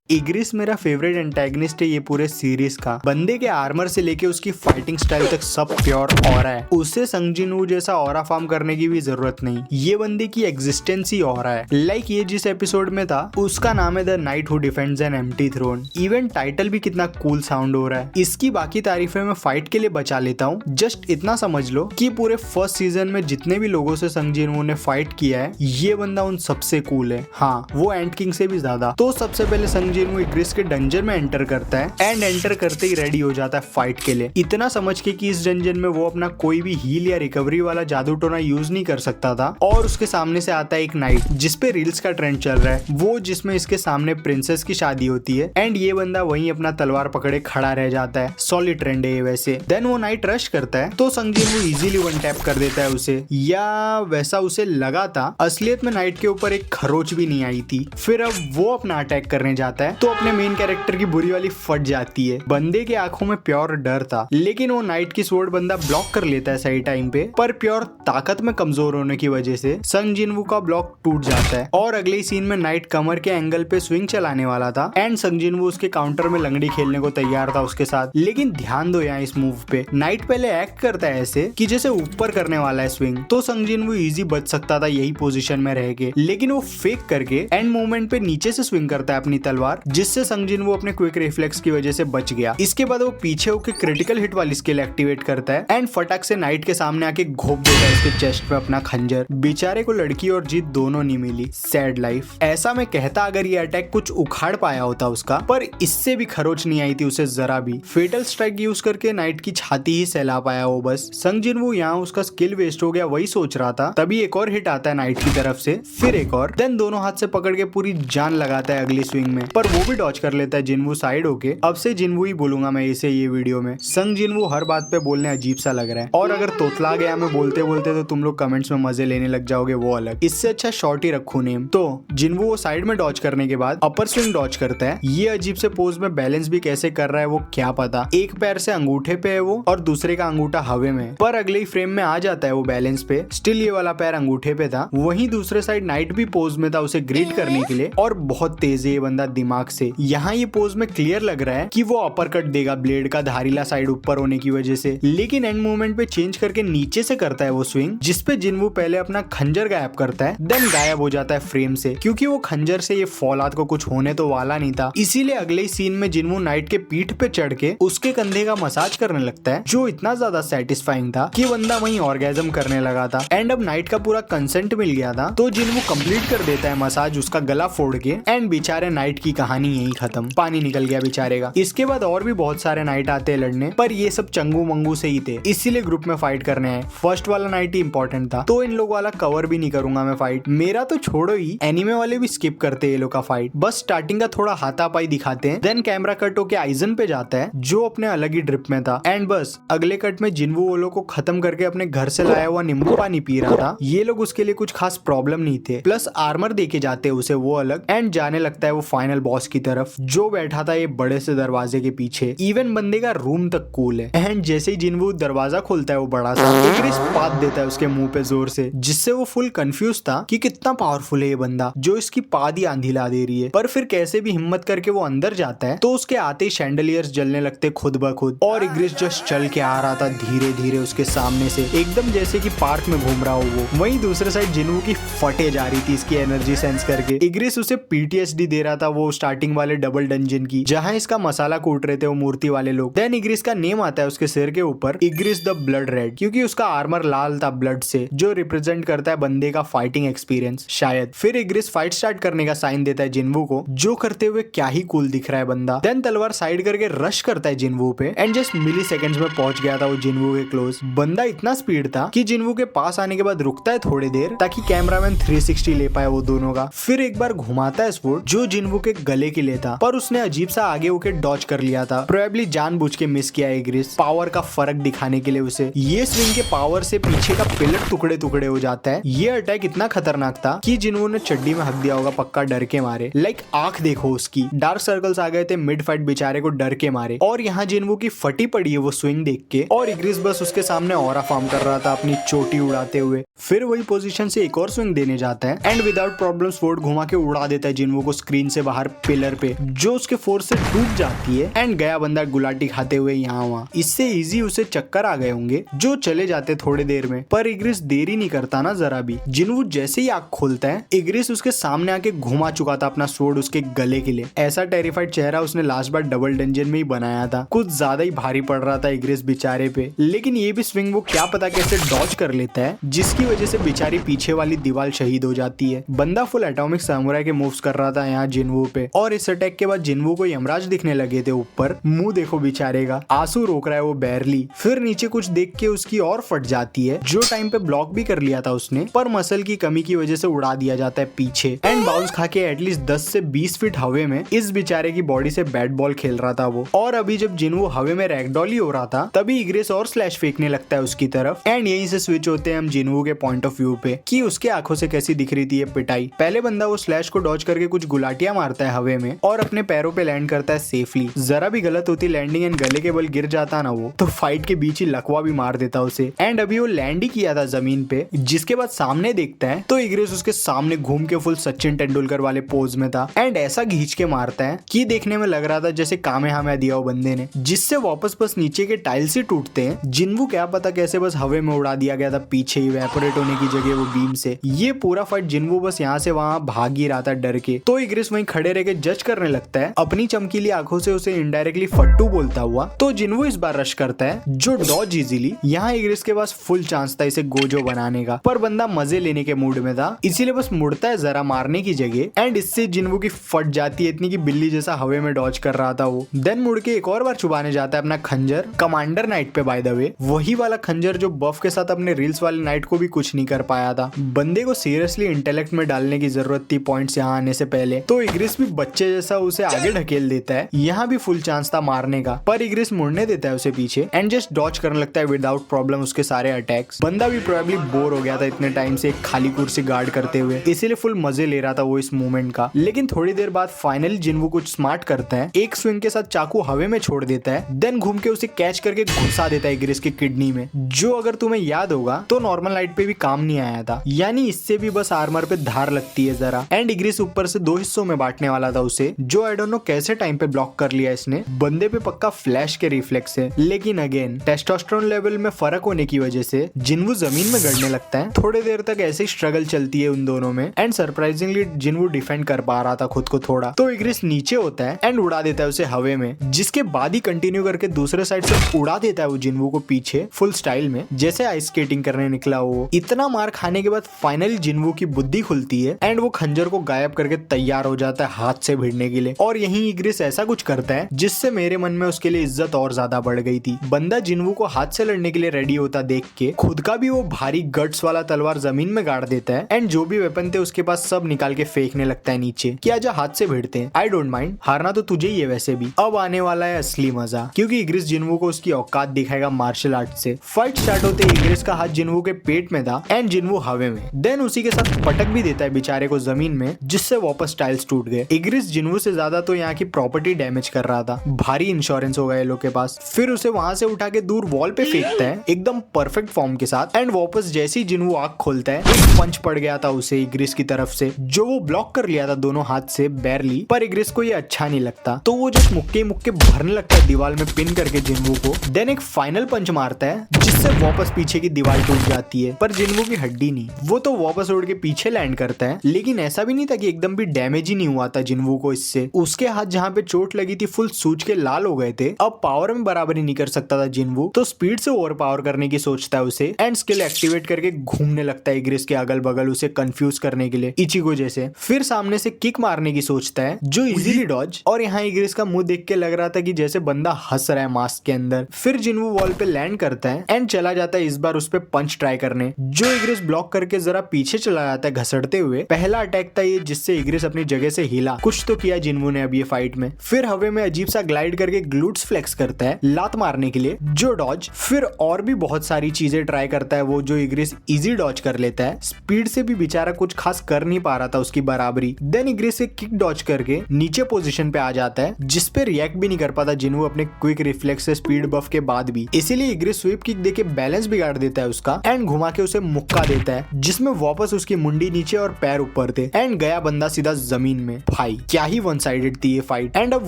इग्रिस मेरा favourite antagonist है ये पूरे सीरीज का। बंदे के आर्मर से लेके उसकी फाइटिंग स्टाइल तक सब प्योर ऑरा है। उसे संग जिन वू जैसा ऑरा फार्म करने की भी जरूरत नहीं, ये बंदे की एग्जिस्टेंस ही ऑरा है। लाइक ये जिस एपिसोड में था उसका नाम है the night who defends an empty throne. Even title भी कितना कूल साउंड हो रहा है। इसकी बाकी तारीफें मैं फाइट के लिए बचा लेता हूँ। जस्ट इतना समझ लो कि पूरे फर्स्ट सीजन में जितने भी लोगों से संग जिन वू ने फाइट किया है ये बंदा उन सबसे कूल है। हाँ, वो एंट किंग से भी ज्यादा। तो सबसे पहले संग जिन वू इग्रिस के डंजन में एंटर करता है एंड एंटर करते ही रेडी हो जाता है फाइट के लिए, इतना समझ के कि इस डंजन में वो अपना कोई भी हील या रिकवरी वाला जादू टोना यूज नहीं कर सकता था। और उसके सामने से आता है एक नाइट जिसपे रील्स का ट्रेंड चल रहा है, वो जिसमें इसके सामने प्रिंसेस की शादी होती है एंड ये बंदा वहीं अपना तलवार पकड़े खड़ा रह जाता है। सॉलिड ट्रेंड है ये वैसे। देन वो नाइट रश करता है तो संग जिन वू इजीली वन टैप कर देता है उसे, या वैसा उसे लगा था। असलियत में नाइट के ऊपर एक खरोच भी नहीं आई थी। फिर अब वो अपना अटैक करने जाता है तो अपने मेन कैरेक्टर की बुरी वाली फट जाती है। बंदे के आंखों में प्योर डर था, लेकिन वो नाइट की स्वॉर्ड बंदा ब्लॉक कर लेता है सही टाइम पे। पर प्योर ताकत में कमजोर होने की वजह से संग जिन वू का ब्लॉक टूट जाता है और अगले सीन में नाइट कमर के एंगल पे स्विंग चलाने वाला था एंड संग जिन वू उसके काउंटर में लंगड़ी खेलने को तैयार था उसके साथ। लेकिन ध्यान दो यहाँ इस मूव पे, नाइट पहले एक्ट करता है ऐसे कि जैसे ऊपर करने वाला है स्विंग, तो संग जिन वू इजी बच सकता था यही पोजीशन में रह के, लेकिन वो फेक करके एंड मूवमेंट पे नीचे से स्विंग करता है अपनी तलवार, जिससे संग जिन वू अपने क्विक रिफ्लेक्स की वजह से बच गया। इसके बाद वो पीछे होकर क्रिटिकल हिट वाली स्किल एक्टिवेट करता है एंड फटाक से नाइट के सामने आके घोप देता है इसके चेस्ट पे अपना खंजर। बेचारे को लड़की और जीत दोनों नहीं मिली, सैड लाइफ। ऐसा मैं कहता अगर ये अटैक कुछ उखाड़ पाया होता उसका, पर इससे भी खरोच नहीं आई थी उसे जरा भी। फेटल स्ट्राइक यूज करके नाइट की छाती ही सहला पाया वो बस। संग जिन वू यहाँ उसका स्किल वेस्ट हो गया वही सोच रहा था, तभी एक और हिट आता है नाइट की तरफ से, फिर एक और, देन दोनों हाथ से पकड़ के पूरी जान लगाता है अगली स्विंग में, पर वो भी डॉज कर लेता है जिन वू साइड होके। अब से जिन वू ही बोलूंगा मैं इसे ये वीडियो में। संग जिन वू हर बात पे बोलने अजीब सा लग रहा है, और अगर तोतला गया मैं बोलते बोलते तो तुम लोग कमेंट्स में मजे लेने लग जाओगे, वो अलग। इससे अच्छा शॉर्ट ही रखू नेम। तो जिन वू वो साइड में डॉज करने के बाद अपर स्विंग डॉज करता है। ये अजीब से पोज में बैलेंस भी कैसे कर रहा है वो क्या पता। एक पैर से अंगूठे पे है वो और दूसरे का अंगूठा हवे में, पर अगले ही फ्रेम में आ जाता है वो बैलेंस पे। स्टिल ये वाला पैर अंगूठे पे था। वहीं दूसरे साइड नाइट भी पोज में था उसे ग्रीट करने के लिए, और बहुत तेज है ये बंदा दिमाग से। यहाँ ये पोज में क्लियर लग रहा है कि वो अपर कट देगा ब्लेड का धारीला साइड ऊपर होने की वजह से, लेकिन एंड मूवमेंट पे चेंज करके नीचे से करता है वो स्विंग, जिसपे जिन वू पहले अपना खंजर गायब करता है, देन गायब हो जाता है फ्रेम से, क्योंकि वो खंजर से ये फौलाद को कुछ होने तो वाला नहीं था। इसीलिए अगले सीन में जिन वू नाइट के पीठ पे चढ़ के उसके कंधे का मसाज करने लगता है, जो इतना ज्यादा सेटिस्फाइंग था कि बंदा वहीं ऑर्गेजम करने लगा था। एंड अब नाइट का पूरा कंसेंट मिल गया था, तो जिन वू कंप्लीट कर देता है मसाज उसका गला फोड़ के, एंड बेचारे नाइट की कहानी यही खत्म। पानी निकल गया बेचारे का। इसके बाद और भी बहुत सारे नाइट आते हैं लड़ने, पर ये सब चंगू मंगू से ही थे, इसीलिए ग्रुप में फाइट करने हैं। फर्स्ट वाला नाइट ही इंपॉर्टेंट था, तो इन लोग वाला कवर भी नहीं करूंगा मैं फाइट। मेरा तो छोड़ो ही, एनिमे वाले भी स्किप करते हैं ये लोग का फाइट। बस स्टार्टिंग का थोड़ा हाथापाई दिखाते हैं, देन कैमरा कट होके आइजन पे जाता है जो अपने अलग ही ड्रिप में था, एंड बस अगले कट में जिन वू वो लोग को खत्म करके अपने घर से लाया हुआ नींबू पानी पी रहा था। ये लोग उसके लिए कुछ खास प्रॉब्लम नहीं थे, प्लस आर्मर देके जाते उसे वो अलग, एंड जाने लगता है वो फाइनल बॉस की तरफ जो बैठा था ये बड़े से दरवाजे के पीछे। इवन बंदे का रूम तक कूल है, एंड जैसे ही जिन वू दरवाजा खोलता है वो बड़ा सा इग्रिस पात देता है उसके मुंह पे जोर से, जिससे वो फुल कंफ्यूज था कि कितना पावरफुल है ये बंदा जो इसकी पाद ही आंधी ला दे रही है। पर फिर कैसे भी हिम्मत करके वो अंदर जाता है तो उसके आते ही शैंडलियर्स जलने लगते खुद ब खुद, और इग्रिस जस्ट चल के आ रहा था धीरे धीरे उसके सामने से, एकदम जैसे कि पार्क में घूम रहा हो वो। वहीं दूसरे साइड जिन वू की फटे जा रही थी इसकी एनर्जी सेंस करके। इग्रिस उसे पीटीएसडी दे रहा था वो स्टार्टिंग वाले डबल डंजन की, जहाँ इसका मसाला कूट रहे थे वो मूर्ति वाले लोग। देन इग्रिस का नेम आता है उसके सिर के ऊपर, इग्रिस द ब्लड रेड, क्योंकि उसका आर्मर लाल था ब्लड से, जो रिप्रेजेंट करता है बंदे का फाइटिंग एक्सपीरियंस शायद। फिर इग्रिस फाइट स्टार्ट करने का साइन देता है जिन वू को, जो करते हुए क्या ही कूल दिख रहा है बंदा। देन तलवार साइड करके रश करता है जिन वू पे, एंड जस्ट मिली सेकंड्स में पहुंच गया था वो जिन वू के क्लोज। बंदा इतना स्पीड था कि जिन वू के पास आने के बाद रुकता है थोड़ी देर ताकि कैमरामैन 360 ले पाए वो दोनों का। फिर एक बार घुमाता है स्वॉर्ड जो जिन वू के गले के लिए था, पर उसने अजीब सा आगे होके डॉज कर लिया था, प्रोबेबली जानबूझ के मिस किया इग्रिस, पावर का फर्क दिखाने के लिए उसे। ये स्विंग के पावर से पीछे का पिलर टुकड़े टुकड़े हो जाता है। ये अटैक इतना खतरनाक था कि जिन वू ने चड्डी में हक दिया होगा पक्का डर के मारे। लाइक आंख देखो उसकी, डार्क सर्कल्स आ गए थे मिड फाइट बेचारे को डर के मारे। और यहाँ जिन वू की फटी पड़ी है वो स्विंग देख के, और इग्रिस बस उसके सामने ऑरा फॉर्म कर रहा था अपनी चोटी उड़ाते हुए। फिर वही पोजीशन से एक और स्विंग देने जाता है एंड विदाउट प्रॉब्लम स्वॉर्ड घुमा के उड़ा देता है जिन वू को स्क्रीन से बाहर पिलर पे जो उसके फोर्स से टूट जाती है एंड गया बंदा गुलाटी खाते हुए यहाँ वहाँ। इससे इजी उसे चक्कर आ गए होंगे जो चले जाते थोड़ी देर में, पर इग्रिस देरी नहीं करता ना जरा भी। जिनवू जैसे ही आंख खोलता है इग्रिस उसके सामने आके घुमा चुका था अपना स्वॉर्ड उसके गले के लिए। ऐसा टेरिफाइड चेहरा उसने लास्ट बार डबल डंजन में ही बनाया था। कुछ ज्यादा ही भारी पड़ रहा था इग्रिस बेचारे पे, लेकिन ये भी स्विंग वो क्या पता कैसे डॉज कर लेता है, जिसकी वजह से बेचारी पीछे वाली दीवार शहीद हो जाती है। बंदा फुल एटॉमिक सामुराई के मूव्स कर रहा था यहाँ जिनवू पे, और इस अटैक के बाद जिनवू को यमराज दिखने लगे थे ऊपर। मुंह देखो बेचारे का, आंसू रोक रहा है वो बैरली। फिर नीचे कुछ देख के उसकी और फट जाती है, जो टाइम पे ब्लॉक भी कर लिया था उसने, पर मसल की कमी की वजह से उड़ा दिया जाता है पीछे एंड बाउंस खा के एटलीस्ट 10 से 20 फीट हवे में इस बेचारे की बॉडी से बैट बॉल खेल रहा था वो। और अभी जब जिनवू हवे में रैगडॉल ही हो रहा था तभी इग्रिस और स्लैश फेंकने लगता है उसकी तरफ एंड यहीं से स्विच होते हैं हम जिनवू के पॉइंट ऑफ व्यू पे कि उसके आंखों से कैसी दिख रही थी ये पिटाई। पहले बंदा वो स्लैश को डॉज करके कुछ गुलाटियां मारता है हवे में और अपने पैरों पे लैंड करता है सेफली। जरा भी गलत होती लैंडिंग एंड गले के बल गिर जाता ना वो तो फाइट के बीच ही लकवा भी मार देता उसे। एंड अभी वो लैंड ही किया था जमीन पे, जिसके बाद सामने देखता है तो इग्रिस उसके सामने घूम के फुल सचिन तेंदुलकर वाले पोज में था एंड ऐसा खींच के मारता है कि देखने में लग रहा था जैसे कामेहामेहा दिया हो बंदे ने, जिससे वापस बस नीचे के टाइल्स ही टूटते हैं। जिनवू क्या पता कैसे बस हवे में उड़ा दिया गया था पीछे ही इवेपोरेट होने की जगह वो बीम से। ये पूरा फाइट जिनवू बस यहाँ से वहाँ भाग ही रहा था डर के, तो इग्रिस वहीं खड़े रह के जज करने लगता है अपनी चमकीली आंखों से उसे इनडायरेक्टली फट्टू बोलता हुआ। तो जिनवू इस बार रश करता है जो डॉज इजीली। यहाँ इग्रिस के पास फुल चांस था इसे गोजो बनाने का, पर बंदा मजे लेने के मूड में था इसीलिए बस मुड़ता है जरा मारने की जगह एंड इससे जिनवू की फट जाती है इतनी की बिल्ली जैसा हवे में डॉज कर रहा था वो। देन मुड़ के एक और बार छुपाने जाता है अपना खंजर कमांडर नाइट पे, बाय द वे वही वाला खंजर जो बफ के साथ अपने रील्स वाले नाइट को भी कुछ नहीं कर पाया था। बंदे को सीरियसली इंटेलेक्ट में डालने की जरूरत थी पॉइंट्स यहाँ आने से पहले, तो इग्रिस भी बच्चे जैसा उसे आगे ढकेल देता है। यहाँ भी फुल चांस था मारने का, पर इग्रिस मुड़ने देता है उसे पीछे एंड जस्ट डॉज करने लगता है विदाउट प्रॉब्लम उसके सारे अटैक्स। बंदा भी प्रोबेबली बोर हो गया था इतने टाइम से एक खाली कुर्सी गार्ड करते हुए, इसीलिए फुल मजे ले रहा था वो इस मूवमेंट का। लेकिन थोड़ी देर बाद फाइनली जिनवू कुछ स्मार्ट करता है, एक स्विंग के साथ चाकू हवे में छोड़ देता है, देन घूम के उसे कैच करके घुसा देता है इग्रिस की किडनी में, जो अगर तुम्हें याद होगा तो नॉर्मल लाइट पे भी काम नहीं आया था। यानी इससे भी बस आर्मर पे धार लगती है जरा एंड इग्रिस ऊपर से 2 हिस्सों में बांटने वाला था उसे, जो आई डोंट नो कैसे टाइम पे ब्लॉक कर लिया इसने। बंदे पे पक्का फ्लैश के रिफ्लेक्स है, लेकिन अगेन टेस्टोस्टेरोन लेवल में फर्क होने की वजह से जिनवू जमीन में गड़ने लगता है। थोड़ी देर तक ऐसे ही स्ट्रगल चलती है उन दोनों में एंड सरप्राइजिंगली जिनवू डिफेंड कर पा रहा था खुद को थोड़ा, तो इग्रिस नीचे होता है एंड उड़ा देता है उसे हवे में, जिसके बाद ही कंटिन्यू करके दूसरे साइड से उड़ा देता है वो जिनवू को पीछे फुल स्टाइल में जैसे आइस स्केटिंग करने निकला हो। इतना मार खाने के बाद फाइनली जिनवू की बुद्धि खुलती है एंड वो खंजर को गायब करके तैयार हो जाता है हाथ से भिड़ने के लिए, और यहीं इग्रिस ऐसा कुछ करता है जिससे मेरे मन में उसके लिए इज्जत और ज्यादा बढ़ गई थी। बंदा जिनवू को हाथ से लड़ने के लिए रेडी होता देख के खुद का भी वो भारी गट्स वाला तलवार जमीन में गाड़ देता है एंड जो भी वेपन थे उसके पास सब निकाल के फेंकने लगता है नीचे कि आजा हाथ से भिड़ते हैं, आई डोंट माइंड, हारना तो तुझे ही है वैसे भी। अब आने वाला है असली मजा, क्योंकि इग्रिस जिनवू को उसकी औकात दिखाएगा मार्शल आर्ट से। फाइट स्टार्ट होते ही इग्रिस का हाथ जिनवू के पेट में था एंड जिनवू हवे में, देन उसी के साथ पटक भी देता है बेचारे को जमीन में, जिससे वापस टाइल्स टूट गए। इग्रिस जिनवू से ज्यादा तो यहाँ की प्रॉपर्टी डैमेज कर रहा था, भारी इंश्योरेंस होगा ये लोग के पास। फिर उसे वहां से उठा के दूर वॉल पे फेंकता है एकदम परफेक्ट फॉर्म के साथ एंड वापस जैसे ही जिनवू आंख खोलता है एक पंच पड़ गया था उसे इग्रिस की तरफ से, जो वो ब्लॉक कर लिया था दोनों हाथ से बैरली, पर इग्रिस को ये अच्छा नहीं लगता, तो वो जस्ट मुक्के मुक्के भरने लगता है दीवार में पिन करके जिनवू को, देन एक फाइनल पंच मारता है जिससे वापस पीछे की दीवार टूट जाती है, पर जिनवू की हड्डी नहीं, वो तो वापस उड़ के पीछे लैंड करता है। लेकिन ऐसा भी नहीं था कि एकदम भी डैमेज ही नहीं हुआ था जिनवू को इससे, उसके हाथ जहाँ पे चोट लगी थी फुल सूज के लाल हो गए थे। अब पावर में बराबरी नहीं कर सकता था जिनवू, तो स्पीड से ओवर पावर करने की सोचता है उसे एंड स्किल एक्टिवेट करके घूमने लगता है इग्रिस के अगल बगल उसे कंफ्यूज करने के लिए इचिगो जैसे। फिर सामने से किक मारने की सोचता है जो इजीली डॉज, और यहाँ इग्रिस का मुंह देख के लग रहा था कि जैसे बंदा हंस रहा है मास्क के अंदर। फिर जिनवू वॉल पे लैंड करता है एंड चला जाता है इस बार उस पे पंच ट्राई करने, जो इग्रिस ब्लॉक करके जरा पीछे चला जाता है घसड़ते हुए। पहला अटैक था ये जिससे इग्रिस अपनी जगह से हिला, कुछ तो किया जिनवू ने अब ये फाइट में। फिर हवे में अजीब सा ग्लाइड करके ग्लूट्स फ्लेक्स करता है लात मारने के लिए, जो डॉज। फिर और भी बहुत सारी चीजें ट्राई करता है वो, जो इग्रिस इजी डॉज कर लेता है। स्पीड से भी बेचारा कुछ खास कर नहीं पा रहा था उसकी बराबरी। देन इग्रिस से किक डॉज करके नीचे पोजीशन पे आ जाता है, जिसपे रिएक्ट भी नहीं कर पाता जिनवू अपने क्विक रिफ्लेक्स से स्पीड बफ के बाद भी, इसीलिए इग्रिस स्वीप किक देके बैलेंस बिगाड़ देता है उसका एंड घुमा के उसे मुक्का देता है, जिसमें वापस उसकी मुंडी नीचे और पैर ऊपर थे एंड गया बंदा सीधा जमीन में। भाई भाई क्या ही वन साइडेड थी ये फाइट। एंड अब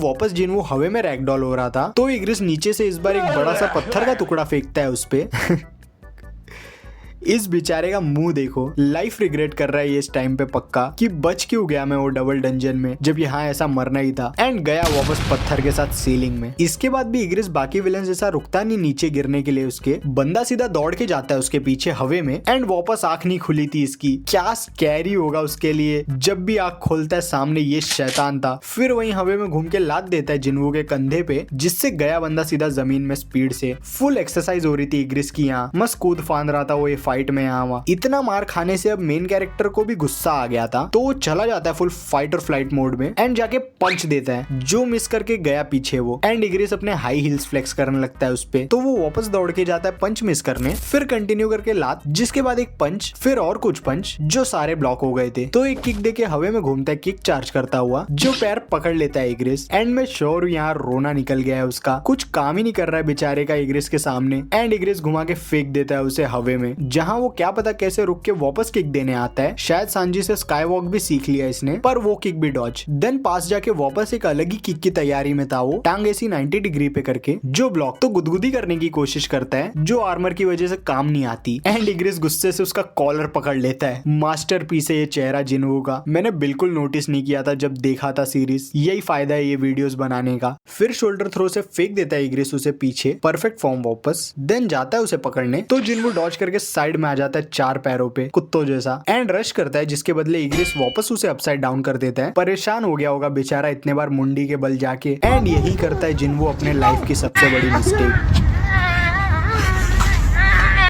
वापस जिन वो हवे में रैगडॉल हो रहा था तो इग्रिस नीचे से इस बार एक बड़ा सा पत्थर का टुकड़ा फेंकता है उस पे। इस बेचारे का मुंह देखो, लाइफ रिग्रेट कर रहा है ये इस टाइम पे पक्का कि बच क्यों गया मैं वो डबल डंजन में जब यहाँ ऐसा मरना ही था। एंड गया वापस पत्थर के साथ सीलिंग में। इसके बाद भी इग्रिस बाकी विलन जैसा रुकता नहीं नीचे गिरने के लिए, उसके बंदा सीधा दौड़ के जाता है उसके पीछे हवे में। एंड वापस आंख नहीं खुली थी इसकी, क्या स्कैरी होगा उसके लिए जब भी आंख खोलता है सामने ये शैतान था। फिर वहीं हवे में घूम के लात देता है जिन्वू के कंधे पे, जिससे गया बंदा सीधा जमीन में स्पीड से। फुल एक्सरसाइज हो रही थी इग्रिस की, यहाँ मस्त कूद फांद रहा था वो ये फाइट में। यहाँ इतना मार खाने से अब मेन कैरेक्टर को भी गुस्सा आ गया था तो वो चला जाता है फुल फाइट और फ्लाइट मोड में एंड जाके पंच देता है जो मिस करके गया पीछे वो। एंड इग्रिस अपने हाई हील्स फ्लेक्स करने लगता है उस पे तो वो वापस दौड़ के जाता है पंच मिस करने, फिर कंटिन्यू करके लात, जिसके बाद एक पंच, फिर और कुछ पंच जो सारे ब्लॉक हो गए थे। तो एक किक देके हवे में घूमता है किक चार्ज करता हुआ जो पैर पकड़ लेता है इग्रिस। एंड मैं श्योर यहाँ रोना निकल गया है उसका, कुछ काम ही नहीं कर रहा है बेचारे का इग्रिस के सामने। एंड इग्रिस घुमा के फेंक देता है उसे हवे में, जहाँ वो क्या पता कैसे रुक के वापस किक देने आता है। शायद सांजी से स्काई वॉक भी सीख लिया इसने, पर वो किक भी डॉज। देन पास जाके वापस एक अलग ही किक की तैयारी में था वो, टांग ऐसी 90 डिग्री पे करके जो ब्लॉक तो गुदगुदी करने की कोशिश करता है जो आर्मर की वजह से काम नहीं आती। एंड इग्रिस गुस्से से उसका कॉलर पकड़ लेता है। मास्टरपीस है ये चेहरा जिन्वू का, मैंने बिल्कुल नोटिस नहीं किया था जब देखा था सीरीज, यही फायदा है ये वीडियोस बनाने का। फिर शोल्डर थ्रो से फेंक देता है इग्रिस उसे पीछे, परफेक्ट फॉर्म वापस। देन जाता है उसे पकड़ने तो जिन्वू डॉज करके साइड में आ जाता है चार पैरों पे कुत्तों जैसा एंड रश करता है, जिसके बदले इग्रिस वापस उसे अपसाइड डाउन कर देता है। परेशान हो गया होगा बेचारा इतने बार मुंडी के बल जाके। एंड यही करता है जिन्वू अपने लाइफ की सबसे बड़ी मिस्टेक।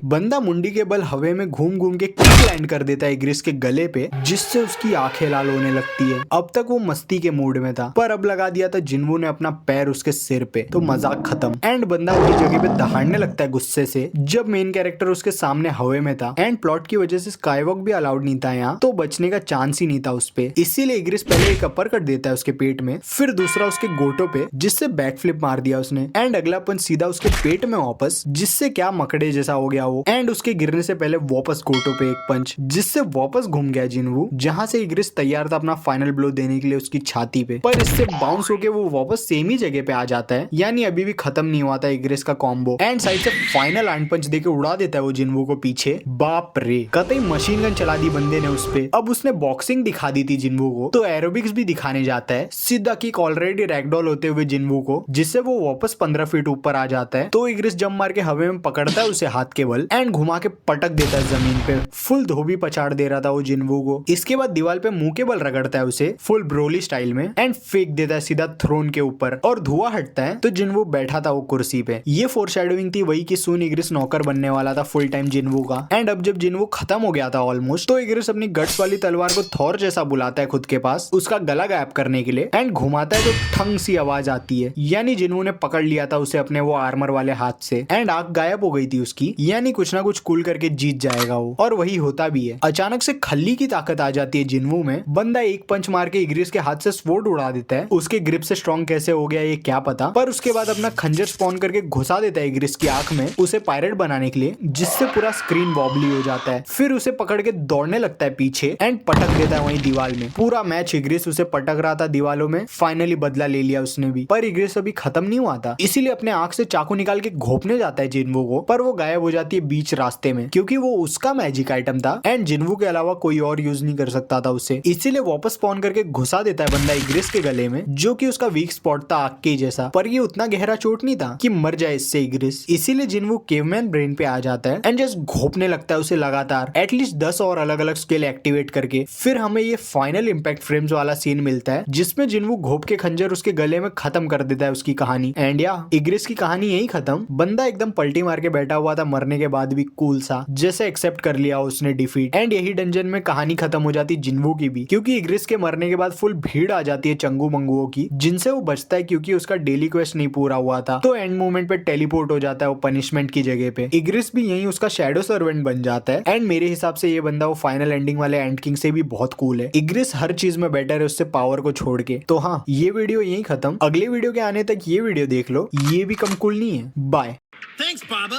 बंदा मुंडी के बल हवे में घूम घूम के किक लैंड कर देता है इग्रिस के गले पे, जिससे उसकी आंखें लाल होने लगती है। अब तक वो मस्ती के मूड में था पर अब लगा दिया था जिन्वू ने अपना पैर उसके सिर पे तो मजाक खत्म। एंड बंदा अपनी जगह पे दहाड़ने लगता है गुस्से से जब मेन कैरेक्टर उसके सामने हवे में था। एंड प्लॉट की वजह से स्काईवॉक भी अलाउड नहीं था यहाँ, तो बचने का चांस ही नहीं था उस पे। इसीलिए इग्रिस पहले एक अपर कट देता है उसके पेट में, फिर दूसरा उसके गोटों पे जिससे बैक फ्लिप मार दिया उसने। एंड अगला पंच सीधा उसके पेट में वापस, जिससे क्या मकड़े जैसा हो गया वो। एंड उसके गिरने से पहले वापस गोटो पे एक पंच, जिससे वापस घूम गया जिन्वू, जहां से इग्रिस तैयार था अपना फाइनल ब्लो देने के लिए उसकी छाती पे। पर इससे बाउंस होके वो वापस सेम ही जगह पे आ जाता है, यानी अभी भी खत्म नहीं हुआ था इग्रिस का कॉम्बो। एंड साइड से फाइनल आंट पंच देके उड़ा देता है वो जिन्वू को पीछे। बाप रे, कतई मशीन गन चला दी बंदे ने उस पे। अब उसने बॉक्सिंग दिखा दी थी जिन्वू को तो एरोबिक्स भी दिखाने जाता है। सीधा किक ऑलरेडी रैगडॉल होते हुए जिन्वू को, जिससे वो वापस 15 फीट ऊपर आ जाता है। तो इग्रिस जंप मार के हवे में पकड़ता है उसे हाथ के बल एंड घुमा के पटक देता है जमीन पे। फुल धोबी पछाड़ दे रहा था वो जिन्वू को। इसके बाद दीवार पे मुंह के बल रगड़ता है उसे फुल ब्रोली स्टाइल में एंड फेंक देता है सीधा थ्रोन के ऊपर और धुआं हटता है तो जिन्वू बैठा था वो कुर्सी पे। ये फोरशैडोइंग थी वही कि सून इग्रिस नौकर बनने वाला था फुल टाइम जिन्वू का। एंड अब जब जिन्वू खत्म हो गया था ऑलमोस्ट तो इग्रिस अपनी गट्स वाली तलवार को थॉर जैसा बुलाता है खुद के पास उसका गला गायब करने के लिए एंड घुमाता है तो ठंग सी आवाज आती है, यानी जिन्वू ने पकड़ लिया था उसे अपने वो आर्मर वाले हाथ से। एंड आंख गायब हो गई थी उसकी, यानी कुछ ना कुछ कूल करके जीत जाएगा वो, और वही होता भी है। अचानक से खल्ली की ताकत आ जाती है जिन्वू में। बंदा एक पंच मार के इग्रिस के हाथ से स्वॉर्ड उड़ा देता है। उसके ग्रिप से स्ट्रॉन्ग कैसे हो गया ये क्या पता, पर उसके बाद अपना खंजर स्पॉन करके घुसा देता है इग्रिस की आंख में उसे पायरेट बनाने के लिए, जिससे पूरा स्क्रीन वॉबली हो जाता है। फिर उसे पकड़ के दौड़ने लगता है पीछे एंड पटक देता है वहीं दीवार में। पूरा मैच इग्रिस उसे पटक रहा था दीवारों में। फाइनली बदला ले लिया उसने भी, पर इग्रिस अभी खत्म नहीं हुआ था, इसीलिए अपने आंख से चाकू निकाल के घोपने जाता है जिन्वू को, पर वो गायब हो जाती है बीच रास्ते में क्योंकि वो उसका मैजिक आइटम था एंड जिन्वू के अलावा कोई और यूज नहीं कर सकता था उसे। इसीलिए वापस स्पॉन करके घुसा देता है बंदा इग्रिस के गले में, जो कि उसका वीक स्पॉट था आग के जैसा, पर ये उतना गहरा चोट नहीं था कि मर जाए इससे इग्रिस। इसीलिए जिन्वू केवमैन ब्रेन पे आ जाता है एंड जस्ट घोपने लगता है उसे लगातार एटलीस्ट 10 और अलग अलग स्किल एक्टिवेट करके। फिर हमें ये फाइनल इम्पैक्ट फ्रेम्स वाला सीन मिलता है जिसमें जिन्वू घोप के खंजर उसके गले में खत्म कर देता है उसकी कहानी। एंड या इग्रिस की कहानी यही खत्म। बंदा एकदम पलटी मार के बैठा हुआ था मरने के बाद भी कूल सा, जैसे एक्सेप्ट कर लिया उसने डिफीट। एंड यही डंजन में कहानी खत्म हो जाती जिन्वू की भी, क्योंकि इग्रिस के मरने के बाद फुल भीड़ आ जाती है चंगू मंगुओं की, जिनसे वो बचता है क्योंकि उसका डेली क्वेस्ट नहीं पूरा हुआ था। तो एंड मोमेंट पे टेलीपोर्ट हो जाता है वो पनिशमेंट की जगह पे। इग्रिस भी यही उसका शैडो सर्वेंट बन जाता है एंड मेरे हिसाब से ये बंदा वो फाइनल एंडिंग वाले एंड किंग से भी बहुत कूल है। इग्रिस हर चीज में बेटर है उससे पावर को छोड़ के। तो हाँ, ये वीडियो यही खत्म। अगले वीडियो के आने तक ये वीडियो देख लो, ये भी कम कूल नहीं है। Bye. Thanks, Baba.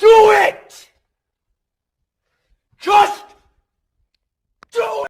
Do it! Just do it!